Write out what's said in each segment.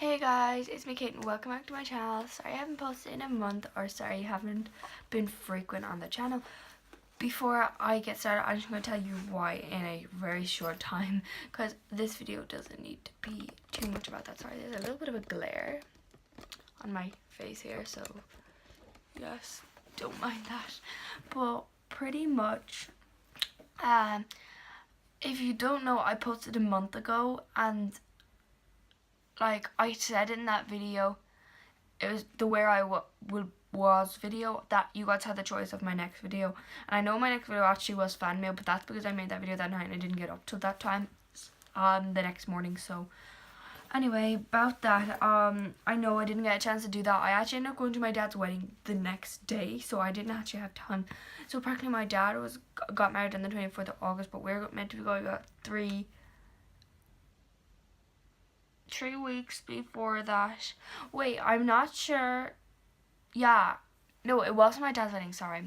Hey guys, it's me Kate and welcome back to my channel. Sorry I haven't posted in a month, or sorry I haven't been frequent on the channel. Before I get started, I'm just going to tell you why in a very short time, because this video doesn't need to be too much about that. Sorry, there's a little bit of a glare on my face here, so yes, don't mind that. But pretty much, if you don't know, I posted a month ago, and like I said in that video, it was the where I was video that you guys had the choice of my next video. And I know my next video actually was fan mail, but that's because I made that video that night and I didn't get up till that time the next morning. So anyway, about that, I know I didn't get a chance to do that. I actually ended up going to my dad's wedding the next day, so I didn't actually have time. So practically my dad got married on the 24th of August, but we're meant to be going about 3 weeks before that. Wait, I'm not sure. Yeah, no, it wasn't my dad's wedding, sorry.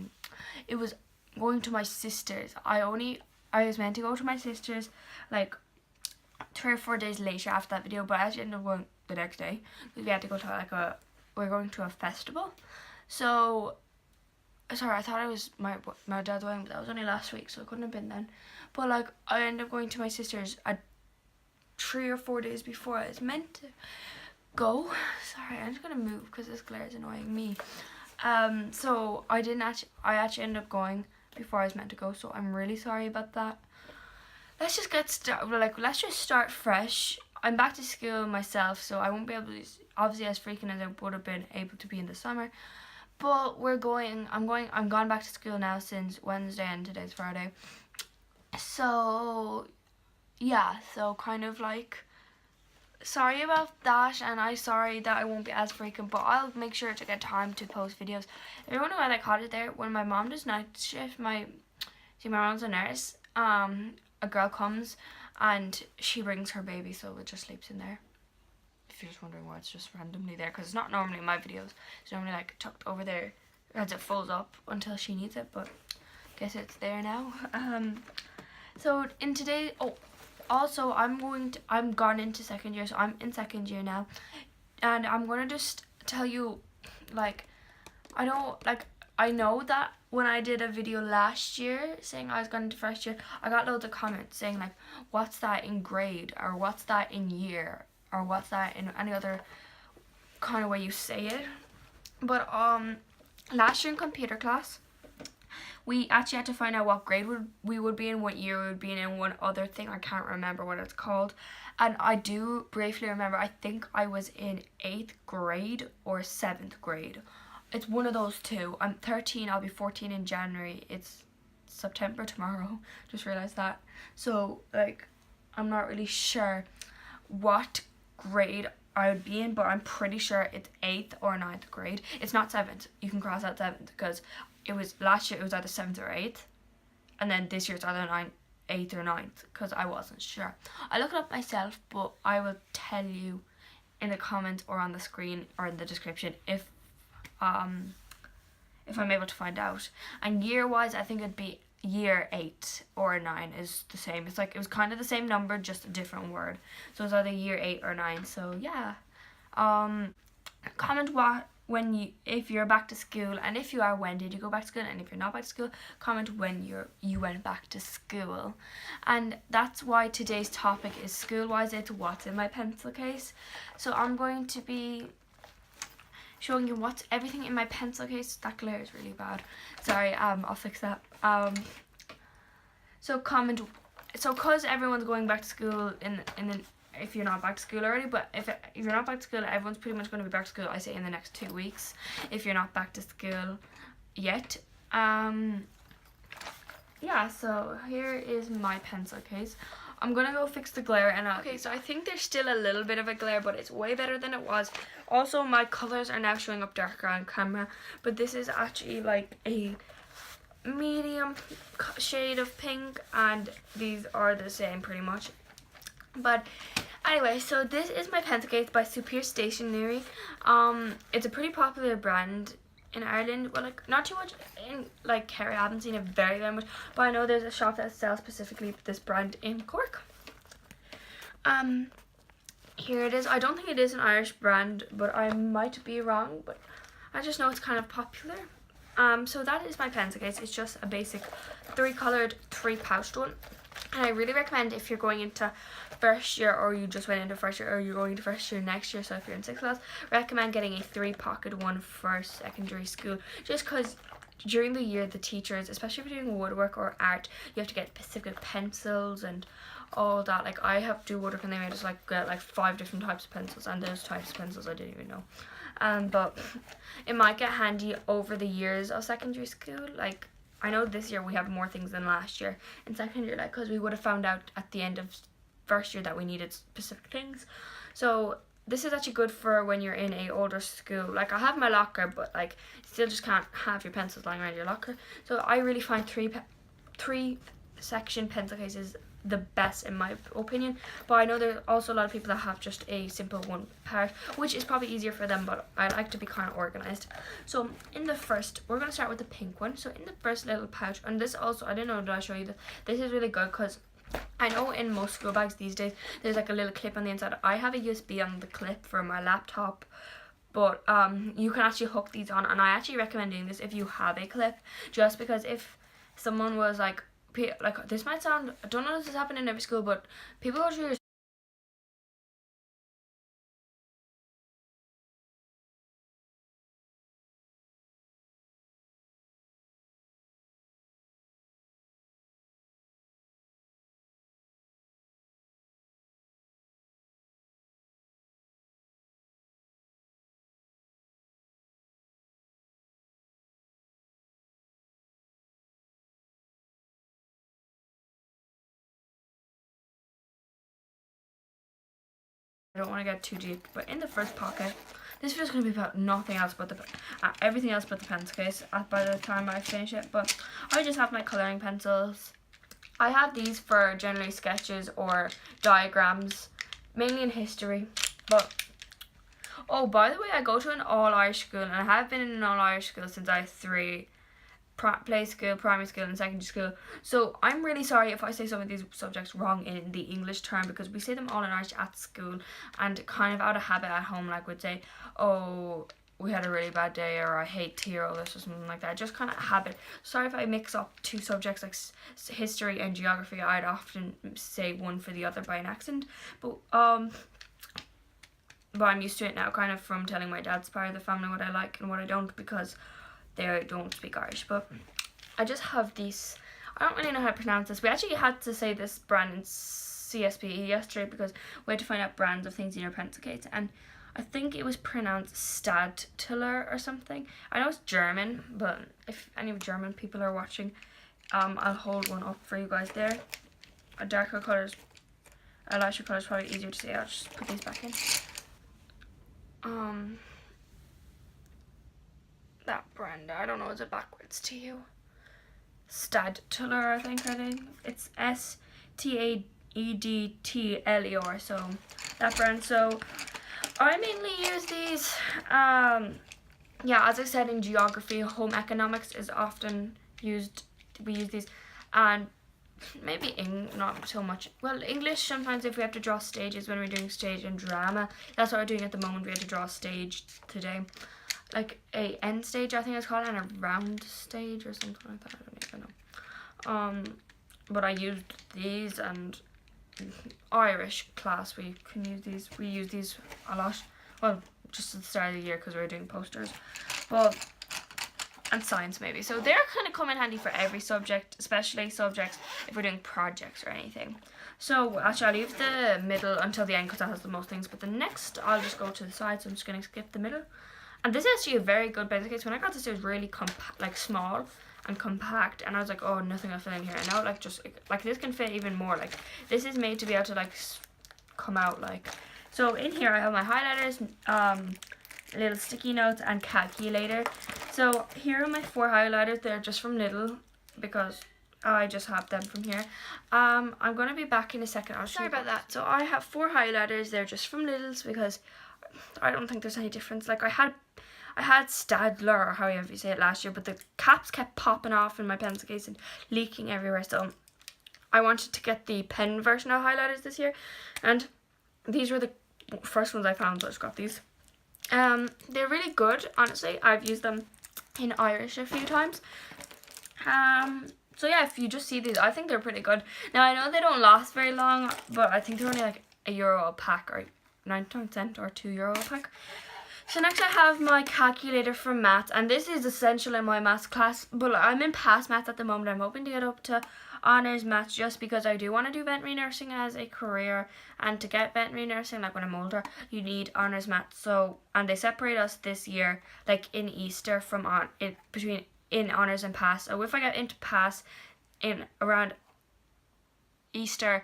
It was going to my sister's. I was meant to go to my sister's like 3 or 4 days later after that video, but I actually ended up going the next day because we had to go to we're going to a festival. So sorry, I thought it was my dad's wedding, but that was only last week, so it couldn't have been then. But like I ended up going to my sister's 3 or 4 days before I was meant to go. Sorry, I'm just gonna move because this glare is annoying me. So I actually ended up going before I was meant to go, so I'm really sorry about that. Let's just get started. Let's just start fresh. I'm back to school myself, so I won't be able to obviously as frequent as I would have been able to be in the summer. But I'm gone back to school now since Wednesday, and today's Friday. So yeah, so kind of like sorry about that, and I'm sorry that I won't be as frequent, but I'll make sure to get time to post videos. Everyone who I caught it there, when my mom does night shift, my mom's a nurse, a girl comes and she brings her baby, so it just sleeps in there. If you're just wondering why it's just randomly there, because it's not normally in my videos. It's normally like tucked over there as it folds up until she needs it, but I guess it's there now. So in today, also I'm gone into second year, so I'm in second year now, and I'm gonna just tell you, like, I know that when I did a video last year saying I was going into first year, I got loads of comments saying like, what's that in grade, or what's that in year, or what's that in any other kind of way you say it. But last year in computer class, we actually had to find out what grade we would be in, what year we would be in one other thing. I can't remember what it's called. And I do briefly remember, I think I was in 8th grade or 7th grade. It's one of those two. I'm 13, I'll be 14 in January. It's September tomorrow, just realised that. So, like, I'm not really sure what grade I would be in, but I'm pretty sure it's 8th or 9th grade. It's not 7th. You can cross out 7th, because it was last year it was either 7th or 8th, and then this year it's either 8th or 9th, because I wasn't sure. I looked it up myself, but I will tell you in the comments or on the screen or in the description if I'm able to find out. And year wise, I think it'd be year 8 or 9 is the same. It's like it was kind of the same number, just a different word. So it's either year 8 or 9. So yeah, comment if you're back to school, and if you are, when did you go back to school, and if you're not back to school, comment when you went back to school. And that's why today's topic is school wise. It's what's in my pencil case. So I'm going to be showing you what's everything in my pencil case. That glare is really bad, sorry. I'll fix that. So comment, so cause everyone's going back to school if you're not back to school already, but if you're not back to school, everyone's pretty much going to be back to school, I say, in the next 2 weeks, if you're not back to school yet. Yeah, so here is my pencil case. I'm gonna go fix the glare, and okay, so I think there's still a little bit of a glare, but it's way better than it was. Also, my colors are now showing up darker on camera, but this is actually like a medium shade of pink, and these are the same pretty much. But anyway, so this is my pencil case by Superior Stationery. It's a pretty popular brand in Ireland. Well, like, not too much in like Kerry. I haven't seen it very much, but I know there's a shop that sells specifically this brand in Cork. Here it is. I don't think it is an Irish brand, but I might be wrong, but I just know it's kind of popular. So that is my pencil case. It's just a basic 3-colored, 3-pouched one. And I really recommend, if you're going into first year, or you just went into first year, or you're going to first year next year, so if you're in 6th class, recommend getting a 3-pocket one for secondary school. Just because during the year, the teachers, especially if you're doing woodwork or art, you have to get specific pencils and all that. Like, I have to do woodwork and they made us like get like 5 different types of pencils, and those types of pencils I didn't even know. But it might get handy over the years of secondary school. Like, I know this year we have more things than last year in second year, like, because we would have found out at the end of first year that we needed specific things. So this is actually good for when you're in a older school. Like, I have my locker, but like, still just can't have your pencils lying around your locker. So I really find three section pencil cases the best in my opinion, but I know there's also a lot of people that have just a simple 1 part, which is probably easier for them, but I like to be kind of organized. So in the first, we're going to start with the pink one. So in the first little pouch, and this also, I didn't know, did I show you this? This is really good because I know in most school bags these days there's like a little clip on the inside. I have a USB on the clip for my laptop, but you can actually hook these on, and I actually recommend doing this if you have a clip, just because if someone was like, this might sound, I don't know if this is happening in every school, but people go to your I don't want to get too deep, but in the first pocket, this video's going to be about nothing else but everything else but the pencil case by the time I finish it. But I just have my colouring pencils. I have these for generally sketches or diagrams, mainly in history. But oh, by the way, I go to an all-Irish school, and I have been in an all-Irish school since I was 3. Play school, primary school and secondary school. So I'm really sorry if I say some of these subjects wrong in the English term, because we say them all in Irish at school, and kind of out of habit at home, like we'd say, oh, we had a really bad day, or I hate tea, or this or something like that. Just kind of habit. Sorry if I mix up 2 subjects like history and geography. I'd often say one for the other by an accent, but I'm used to it now, kind of from telling my dad's part of the family what I like and what I don't, because they don't speak Irish. But I just have these, I don't really know how to pronounce this. We actually had to say this brand in CSPE yesterday because we had to find out brands of things in our pencil case, and I think it was pronounced Stadtler or something. I know it's German, but if any German people are watching, I'll hold one up for you guys there. A darker colours, a lighter colour is probably easier to say. I'll just put these back in. That brand, I don't know, is it backwards to you? Stadtler, I think her name. It's STAEDTLER, so that brand. So I mainly use these, yeah, as I said, in geography, home economics is often used, we use these, and maybe not so much. Well, English sometimes if we have to draw stages when we're doing stage and drama. That's what we're doing at the moment. We had to draw a stage today, like a end stage I think it's called, and a round stage or something like that. I don't even know. But I used these, and Irish class we can use these. We use these a lot. Well, just at the start of the year because we were doing posters, but and science maybe. So they're kind of come in handy for every subject, especially subjects if we're doing projects or anything. So actually I'll leave the middle until the end because that has the most things, but the next I'll just go to the side, so I'm just going to skip the middle. And this is actually a very good pencil case. When I got this, it was really like small and compact, and I was like, oh, nothing will fit in here. And now like just like this can fit even more. Like this is made to be able to like come out like. So in here I have my highlighters, little sticky notes, and calculator. So here are my 4 highlighters. They're just from Lidl because I just have them from here. I'm going to be back in a second. Sorry about that. So I have 4 highlighters. They're just from Lidl's because I don't think there's any difference. Like I had Stadler, or however you say it, last year, but the caps kept popping off in my pencil case and leaking everywhere. So I wanted to get the pen version of highlighters this year, and these were first ones I found, so I just got these. They're really good, honestly. I've used them in Irish a few times. So yeah, if you just see these, I think they're pretty good. Now I know they don't last very long, but I think they're only like €1 a pack, or 99 cents, or €2 a pack. So next I have my calculator for maths, and this is essential in my maths class, but I'm in past maths at the moment. I'm hoping to get up to honours maths, just because I do want to do veterinary nursing as a career, and to get veterinary nursing, like when I'm older, you need honours maths. So, and they separate us this year, like in Easter, from between in honours and pass. So if I get into pass in around Easter,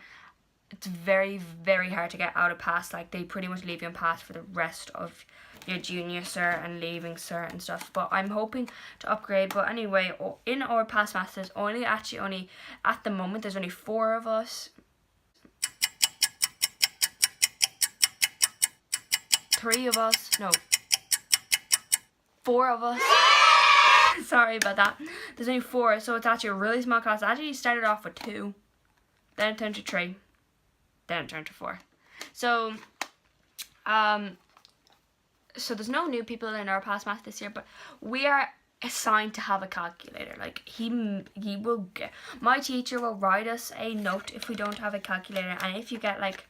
it's very, very hard to get out of pass. Like, they pretty much leave you in pass for the rest of your junior cert and leaving cert and stuff. But I'm hoping to upgrade. But anyway, in our past maths, there's only at the moment, there's only 4 of us. 3 of us, no, 4 of us. Sorry about that. There's only 4, so it's actually a really small class. I actually started off with 2, then it turned to 3, then it turned to 4. So, so there's no new people in our past math this year, but we are assigned to have a calculator. Like, he will get, my teacher will write us a note if we don't have a calculator, and if you get like,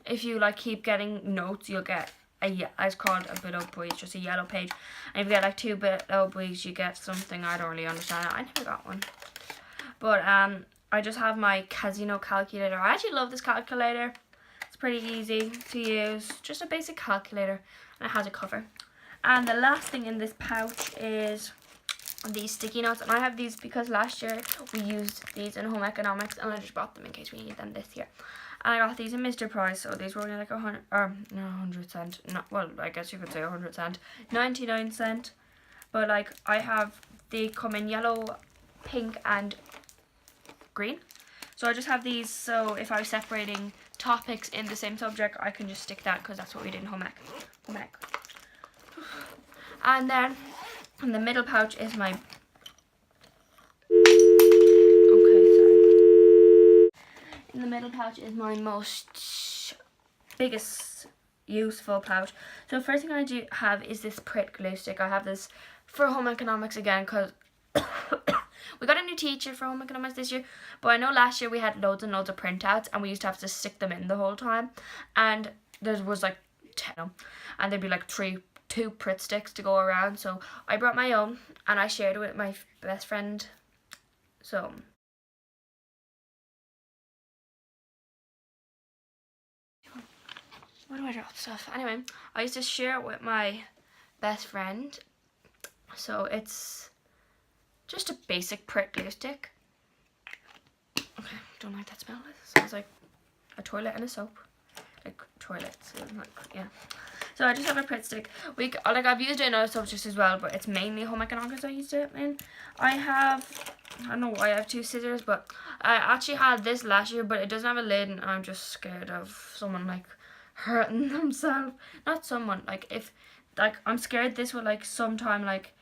if you like keep getting notes, you'll get it's called a below quiz, just a yellow page, and if you get like 2 below quiz, you get something. I don't really understand it. I never got one, but I just have my Casino calculator. I actually love this calculator. It's pretty easy to use, just a basic calculator, and it has a cover. And the last thing in this pouch is these sticky notes, and I have these because last year we used these in home economics, and I just bought them in case we need them this year. And I got these in Mr. Price, so these were only like 100 cent. Not, well, I guess you could say 100 cent, 99 cent. But like, they come in yellow, pink, and green. So I just have these, so if I was separating topics in the same subject, I can just stick that, because that's what we did in home ec. And then in the middle pouch is my, in the middle pouch is my biggest useful pouch. So first thing I do have is this Pritt glue stick. I have this for home economics again, because we got a new teacher for home economics this year, but I know last year we had loads and loads of printouts, and we used to have to stick them in the whole time, and there was like 10, and there'd be like 2 Pritt sticks to go around. So I brought my own, and I shared it with my best friend. So where do I drop stuff? Anyway, I used to share it with my best friend. So it's just a basic Pritt glue stick. Okay, don't like that smell. It sounds like a toilet and a soap. Like toilets, yeah. So I just have a Pritt stick. I've used it in other subjects as well, but it's mainly home economics I used it in. I don't know why I have 2 scissors, but I actually had this last year, but it doesn't have a lid, and I'm just scared of someone like hurting themselves. Not someone, like, if, like, I'm scared this will like sometime, like,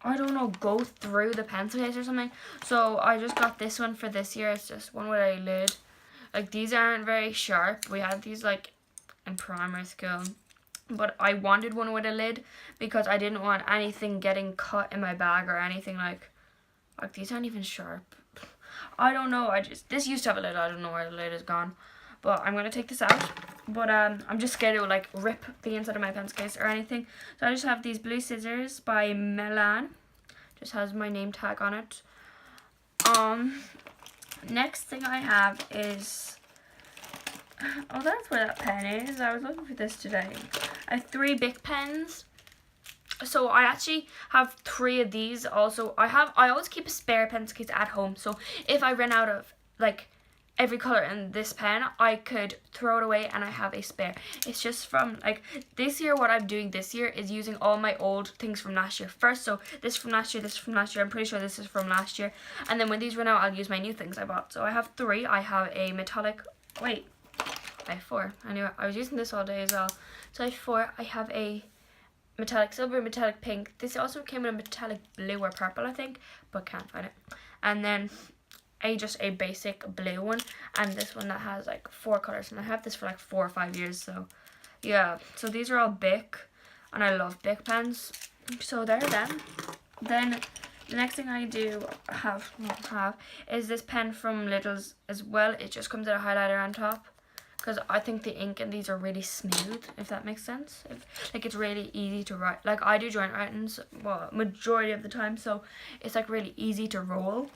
I don't know, go through the pencil case or something. So I just got this one for this year. It's just one with a lid. Like, these aren't very sharp. We had these like in primary school, but I wanted one with a lid because I didn't want anything getting cut in my bag or anything. Like these aren't even sharp. I don't know, this used to have a lid. I don't know where the lid is gone, but I'm gonna take this out. But I'm just scared it will like rip the inside of my pencil case or anything. So I just have these blue scissors by Milan. Just has my name tag on it. Next thing I have is, oh, that's where that pen is. I was looking for this today. I have 3 Bic pens. So I actually have 3 of these. Also, I always keep a spare pencil case at home. So if I run out of like every color in this pen, I could throw it away and I have a spare. It's just from like this year. What I'm doing this year is using all my old things from last year first. So this is from last year, this is from last year. I'm pretty sure this is from last year. And then when these run out, I'll use my new things I bought. So I have 3. I have a metallic, I have 4. I knew I was using this all day as well. So I have 4. I have a metallic silver, metallic pink. This also came in a metallic blue or purple, I think, but can't find it. And then just a basic blue one, and this one that has like 4 colours, and I have this for like 4 or 5 years. So yeah, so these are all Bic, and I love Bic pens, so they're them. Then the next thing I do have is this pen from Lidl's as well. It just comes with a highlighter on top, because I think the ink in these are really smooth, if that makes sense. Like it's really easy to write. Like I do joint writings, well, majority of the time, so it's like really easy to roll.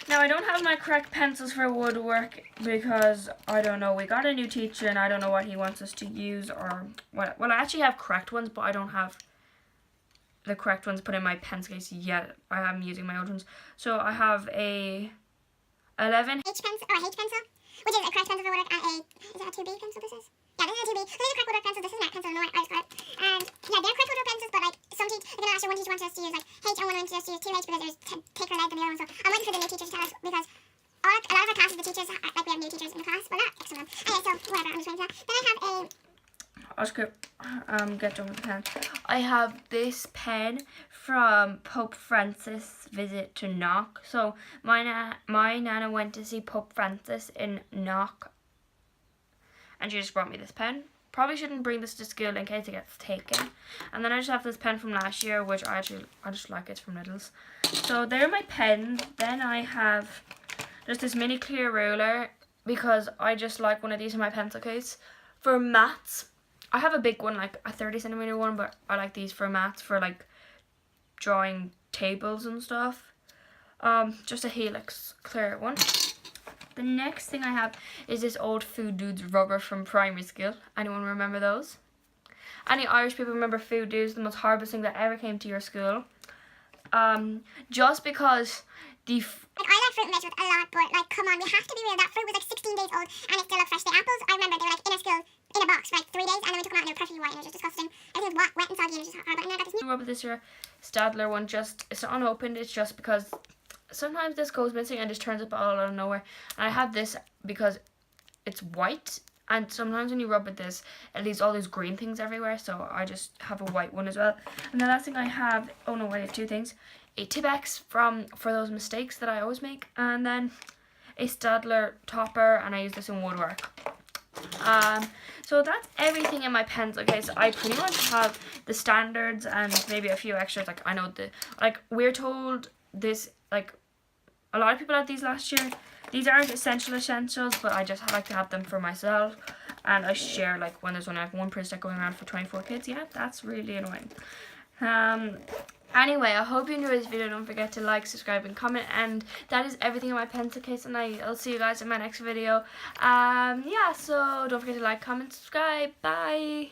Now I don't have my correct pencils for woodwork because I don't know, we got a new teacher and I don't know what he wants us to use or what. Well, I actually have correct ones, but I don't have the correct ones put in my pencil case yet. I am using my old ones. So I have a 11 H pencil, or a H pencil, which is a correct pencil for woodwork, and is it a 2B pencil this is? Yeah, this is a 2B. So this is a correct woodwork pencil, this is a matte pencil, no, I just got it. And yeah, they're correct woodwork pencils, but like some teachers, like in the last year, one teacher wanted us to use like H and one wanted us to use 2H because there's thicker lead than the other one. So I'm waiting for the new teacher to tell us, because a lot of our classes, the teachers, like we have new teachers in the class, but not extra ones. Anyway, so whatever, I'm just waiting for that. Then I have a I'll just get done with the pen. I have this pen from Pope Francis' visit to Knock. So my nana went to see Pope Francis in Knock, and she just brought me this pen. Probably shouldn't bring this to school in case it gets taken. And then I just have this pen from last year, which I just like. It's from Lidl's. So they're my pens. Then I have just this mini clear ruler, because I just like one of these in my pencil case. For maths, I have a big one, like a 30cm one, but I like these for maths, for like drawing tables and stuff. Just a Helix clear one. The next thing I have is this old Food Dudes rubber from primary school. Anyone remember those? Any Irish people remember Food Dudes, the most horrible thing that ever came to your school? Just because like, I like fruit and vegetables a lot, but like, come on, we have to be real. That fruit was like 16 days old and it still looked fresh. The apples, I remember they were like in our school in a box for like 3 days, and then we took them out and they were perfectly white, and it was just disgusting. Everything was wet and soggy, and it was just horrible. And then I got this new rubber this year, Stadler one. Just, it's not unopened. It's just because sometimes this goes missing and just turns up all out of nowhere. And I have this because it's white, and sometimes when you rub with this, it leaves all these green things everywhere. So I just have a white one as well. And the last thing I have, oh no, I have 2 things. A Tipp-Ex for those mistakes that I always make, and then a Stadler topper, and I use this in woodwork. So that's everything in my pencil case. I pretty much have the standards and maybe a few extras. Like I know we're told this, like a lot of people had these last year. These aren't essentials, but I just like to have them for myself, and I share, like when there's only like one printer going around for 24 kids. Yeah, that's really annoying. Anyway, I hope you enjoyed this video. Don't forget to like, subscribe, and comment. And that is everything in my pencil case, and I'll see you guys in my next video. Yeah, so don't forget to like, comment, subscribe. Bye.